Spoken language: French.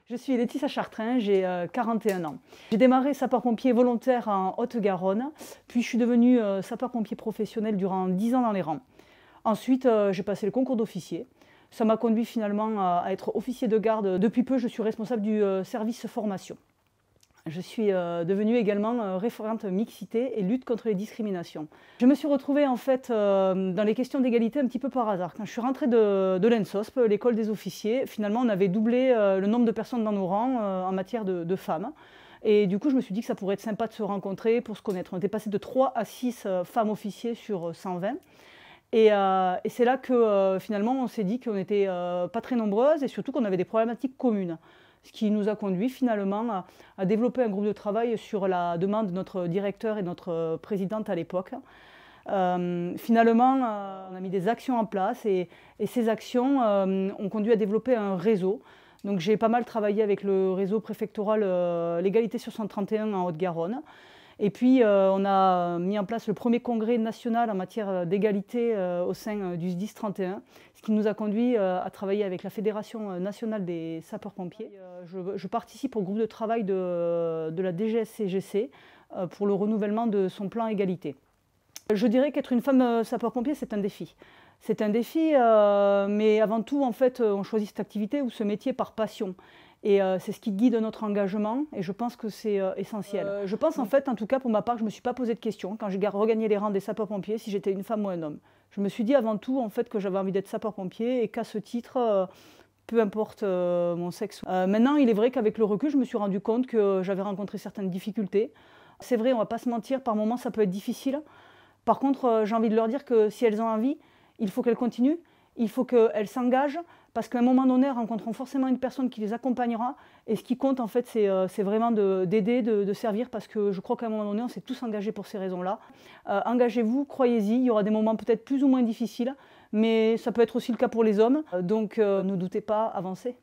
Je suis Laetitia Chartrain, j'ai 41 ans. J'ai démarré sapeur-pompier volontaire en Haute-Garonne, puis je suis devenue sapeur-pompier professionnel durant 10 ans dans les rangs. Ensuite, j'ai passé le concours d'officier. Ça m'a conduit finalement à être officier de garde. Depuis peu, je suis responsable du service formation. Je suis devenue également référente mixité et lutte contre les discriminations. Je me suis retrouvée en fait dans les questions d'égalité un petit peu par hasard. Quand je suis rentrée de l'ENSOSP, l'école des officiers, finalement on avait doublé le nombre de personnes dans nos rangs en matière de femmes. Et du coup je me suis dit que ça pourrait être sympa de se rencontrer pour se connaître. On était passé de 3 à 6 femmes officiers sur 120. Et c'est là que finalement on s'est dit qu'on n'était pas très nombreuses et surtout qu'on avait des problématiques communes. Ce qui nous a conduit finalement à développer un groupe de travail sur la demande de notre directeur et notre présidente à l'époque. Finalement, on a mis des actions en place et ces actions ont conduit à développer un réseau. Donc j'ai pas mal travaillé avec le réseau préfectoral L'égalité sur 131 en Haute-Garonne. Et puis, on a mis en place le premier congrès national en matière d'égalité au sein du SDIS 31, ce qui nous a conduit à travailler avec la Fédération nationale des sapeurs-pompiers. Je participe au groupe de travail de la DGSCGC pour le renouvellement de son plan égalité. Je dirais qu'être une femme sapeur-pompier, c'est un défi. C'est un défi, mais avant tout, en fait, on choisit cette activité ou ce métier par passion. Et c'est ce qui guide notre engagement et je pense que c'est essentiel. Je pense en fait, en tout cas pour ma part, je ne me suis pas posé de questions quand j'ai regagné les rangs des sapeurs-pompiers si j'étais une femme ou un homme. Je me suis dit avant tout en fait que j'avais envie d'être sapeur-pompier et qu'à ce titre, peu importe mon sexe. Maintenant, il est vrai qu'avec le recul, je me suis rendu compte que j'avais rencontré certaines difficultés. C'est vrai, on ne va pas se mentir, par moments ça peut être difficile. Par contre, j'ai envie de leur dire que si elles ont envie, il faut qu'elles continuent, il faut qu'elles s'engagent, parce qu'à un moment donné, elles rencontreront forcément une personne qui les accompagnera. Et ce qui compte, en fait, c'est vraiment d'aider, de servir, parce que je crois qu'à un moment donné, on s'est tous engagés pour ces raisons-là. Engagez-vous, croyez-y, il y aura des moments peut-être plus ou moins difficiles, mais ça peut être aussi le cas pour les hommes. Donc, ne doutez pas, avancez.